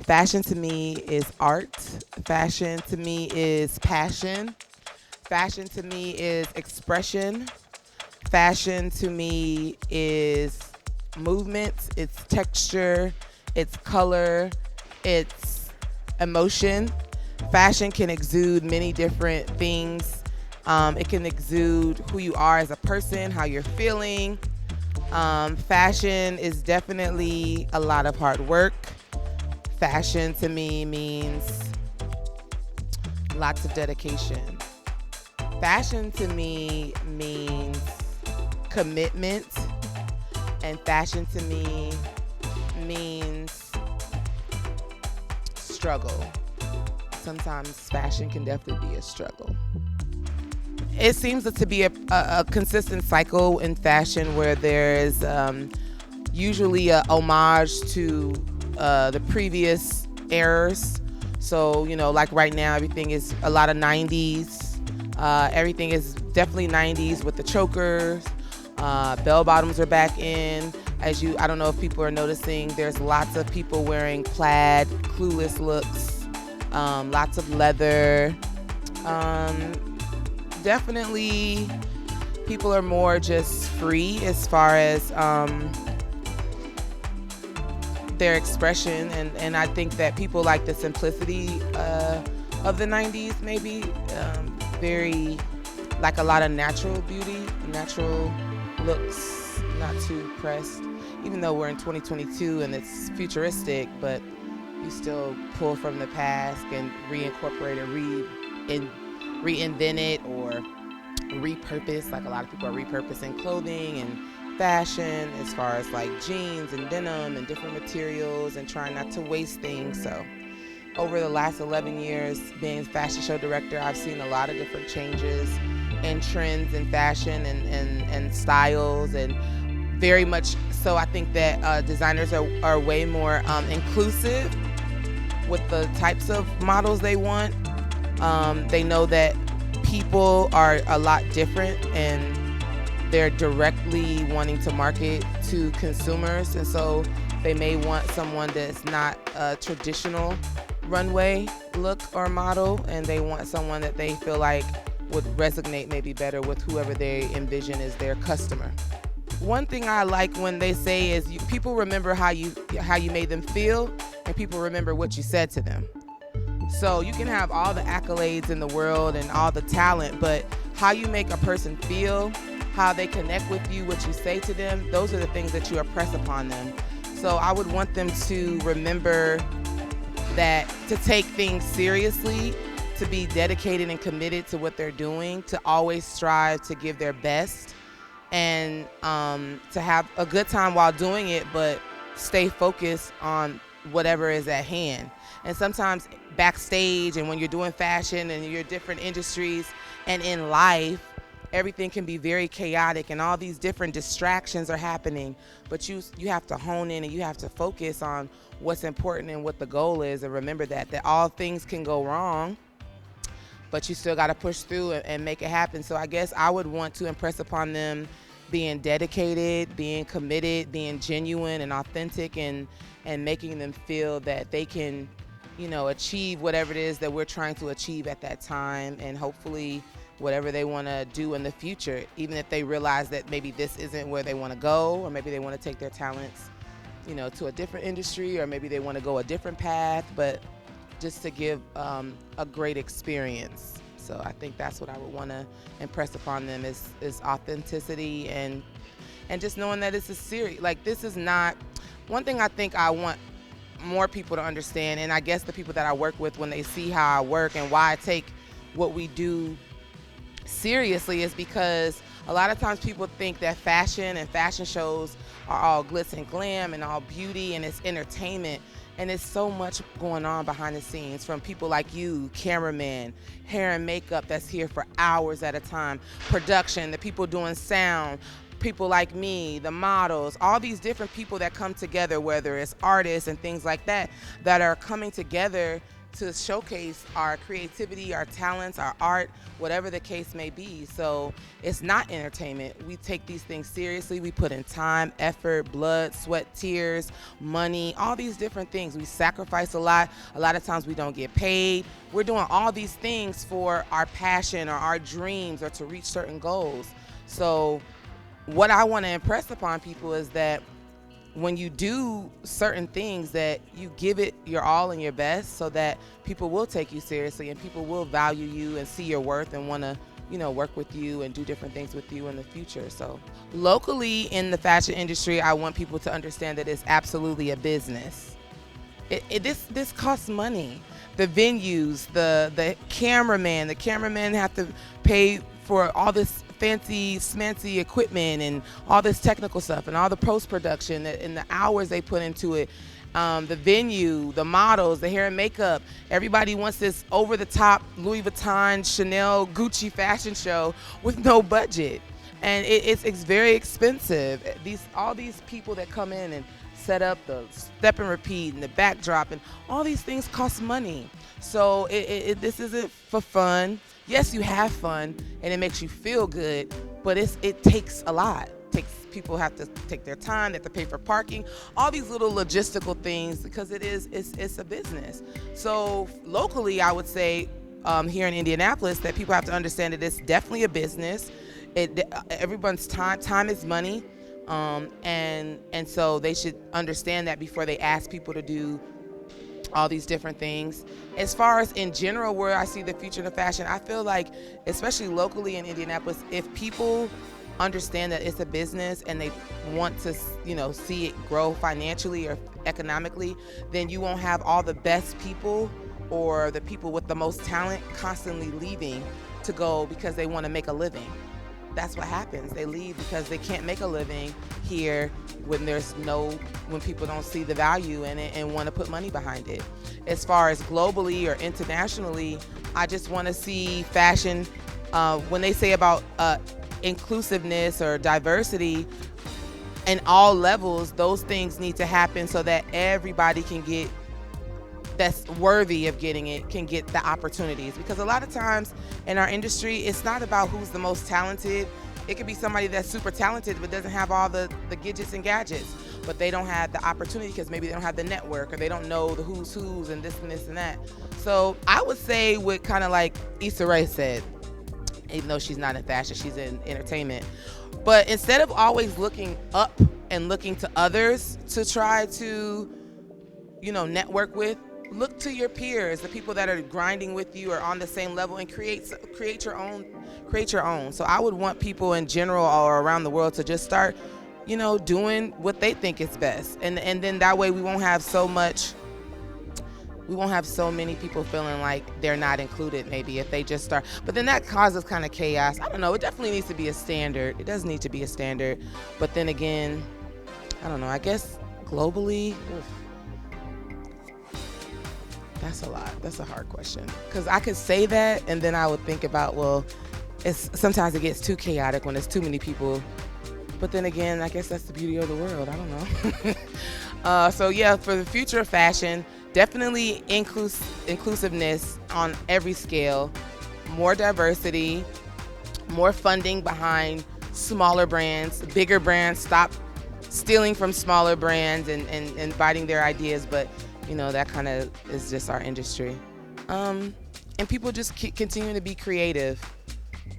Fashion to me is art. Fashion to me is passion. Fashion to me is expression. Fashion to me is movement, it's texture, it's color, it's emotion. Fashion can exude many different things. It can exude who you are as a person, how you're feeling. Fashion is definitely a lot of hard work. Fashion to me means lots of dedication. Fashion to me means commitment, and fashion to me means struggle. Sometimes fashion can definitely be a struggle. It seems to be a consistent cycle in fashion where there is usually a homage to the previous eras. So, like right now, everything is a lot of 90s. Everything is definitely 90s with the chokers. Bell bottoms are back in. I don't know if people are noticing, there's lots of people wearing plaid, clueless looks, lots of leather. Definitely, people are more just free as far as their expression, and I think that people like the simplicity of the 90s, maybe very like a lot of natural beauty, natural looks, not too pressed. Even though we're in 2022 and it's futuristic, but you still pull from the past and reincorporate or reinvent it or repurpose. Like a lot of people are repurposing clothing and fashion as far as like jeans and denim and different materials and trying not to waste things. So over the last 11 years being fashion show director, I've seen a lot of different changes and trends in fashion and styles, and very much so I think that designers are way more inclusive with the types of models they want. They know that people are a lot different and they're directly wanting to market to consumers, and so they may want someone that's not a traditional runway look or model, and they want someone that they feel like would resonate maybe better with whoever they envision as their customer. One thing I like when they say is people remember how you made them feel, and people remember what you said to them. So you can have all the accolades in the world and all the talent, but how you make a person feel, how they connect with you, what you say to them, those are the things that you impress upon them. So I would want them to remember that, to take things seriously, to be dedicated and committed to what they're doing, to always strive to give their best, and to have a good time while doing it, but stay focused on whatever is at hand. And sometimes backstage and when you're doing fashion and you're different industries and in life, everything can be very chaotic and all these different distractions are happening, but you have to hone in and you have to focus on what's important and what the goal is, and remember that all things can go wrong, but you still got to push through and make it happen. So I guess I would want to impress upon them being dedicated, being committed, being genuine and authentic, and making them feel that they can, achieve whatever it is that we're trying to achieve at that time, and hopefully whatever they want to do in the future, even if they realize that maybe this isn't where they want to go, or maybe they want to take their talents, to a different industry, or maybe they want to go a different path, but just to give a great experience. So I think that's what I would want to impress upon them is authenticity and just knowing that this is serious. Like, this is not one thing I think I want more people to understand, and I guess the people that I work with, when they see how I work and why I take what we do seriously, is because a lot of times people think that fashion and fashion shows are all glitz and glam and all beauty and it's entertainment. And there's so much going on behind the scenes, from people like you, cameramen, hair and makeup that's here for hours at a time, production, the people doing sound, people like me, the models, all these different people that come together, whether it's artists and things like that, that are coming together to showcase our creativity, our talents, our art, whatever the case may be. So it's not entertainment. We take these things seriously. We put in time, effort, blood, sweat, tears, money, all these different things. We sacrifice a lot. A lot of times we don't get paid. We're doing all these things for our passion or our dreams or to reach certain goals. So what I want to impress upon people is that when you do certain things, that you give it your all and your best, so that people will take you seriously and people will value you and see your worth and want to, work with you and do different things with you in the future. So locally in the fashion industry, I want people to understand that it's absolutely a business. This costs money. The venues, the cameramen have to pay for all this fancy smancy equipment and all this technical stuff and all the post-production and the hours they put into it. The venue, the models, the hair and makeup. Everybody wants this over-the-top Louis Vuitton, Chanel, Gucci fashion show with no budget. And it's very expensive. All these people that come in and set up the step and repeat and the backdrop and all these things cost money. So this isn't for fun. Yes, you have fun and it makes you feel good, but it takes a lot. People have to take their time, they have to pay for parking, all these little logistical things, because it's a business. So locally, I would say here in Indianapolis that people have to understand that it's definitely a business. Everyone's time is money, and so they should understand that before they ask people to do all these different things. As far as in general where I see the future of fashion, I feel like, especially locally in Indianapolis, if people understand that it's a business and they want to, see it grow financially or economically, then you won't have all the best people or the people with the most talent constantly leaving to go because they want to make a living. That's what happens. They leave because they can't make a living here when people don't see the value in it and want to put money behind it. As far as globally or internationally, I just want to see fashion, when they say about inclusiveness or diversity in all levels, those things need to happen so that everybody that's worthy of getting it can get the opportunities. Because a lot of times in our industry, it's not about who's the most talented. It could be somebody that's super talented but doesn't have all the gadgets and gadgets, but they don't have the opportunity because maybe they don't have the network or they don't know the who's and this and that. So I would say what kind of like Issa Rae said, even though she's not in fashion, she's in entertainment. But instead of always looking up and looking to others to try to, network with, look to your peers, the people that are grinding with you or on the same level, and create your own. So I would want people in general or around the world to just start, doing what they think is best. And then that way we won't have so many people feeling like they're not included, maybe, if they just start. But then that causes kind of chaos. I don't know. It definitely needs to be a standard. It does need to be a standard. But then again, I don't know. I guess globally, that's a lot. That's a hard question. Because I could say that, and then I would think about, sometimes it gets too chaotic when there's too many people. But then again, I guess that's the beauty of the world. I don't know. So yeah, for the future of fashion, definitely inclusiveness on every scale, more diversity, more funding behind smaller brands, bigger brands, stop stealing from smaller brands and biting their ideas, but that kind of is just our industry. And people just continue to be creative.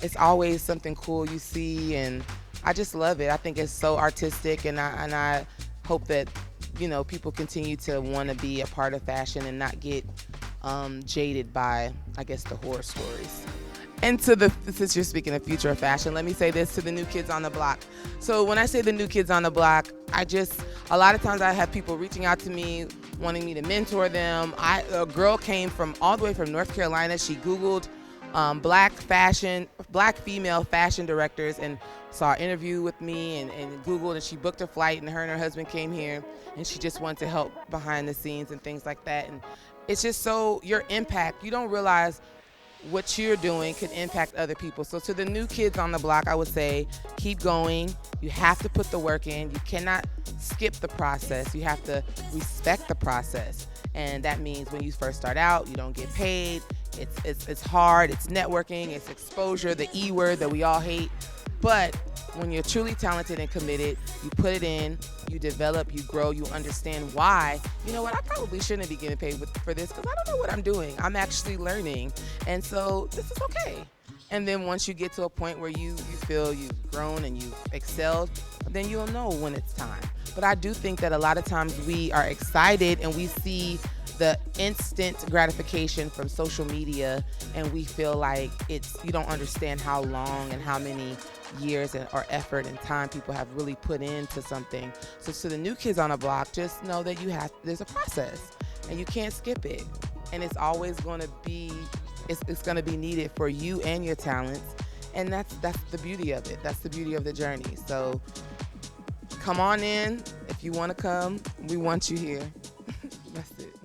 It's always something cool you see, and I just love it. I think it's so artistic, and I hope that people continue to want to be a part of fashion and not get jaded by, I guess, the horror stories. And since you're speaking of future of fashion, let me say this to the new kids on the block. So when I say the new kids on the block, a lot of times I have people reaching out to me, wanting me to mentor them. A girl came all the way from North Carolina. She Googled black female fashion directors and saw an interview with me and Googled, and she booked a flight, and her husband came here, and she just wanted to help behind the scenes and things like that. And it's just so your impact, you don't realize what you're doing could impact other people. So to the new kids on the block, I would say keep going. You have to put the work in. You cannot skip the process. You have to respect the process. And that means when you first start out, you don't get paid. It's hard. It's networking. It's exposure, the E word that we all hate. But when you're truly talented and committed, you put it in, you develop, you grow, you understand why. You know what, I probably shouldn't be getting paid for this because I don't know what I'm doing. I'm actually learning. And so this is okay. And then once you get to a point where you feel you've grown and you've excelled, then you'll know when it's time. But I do think that a lot of times we are excited and we see the instant gratification from social media, and we feel like you don't understand how long and how many years or effort and time people have really put into something. So to the new kids on the block, just know that there's a process and you can't skip it. And it's always going to be, it's going to be needed for you and your talents. And that's the beauty of it. That's the beauty of the journey. So come on in. If you want to come, we want you here. That's it.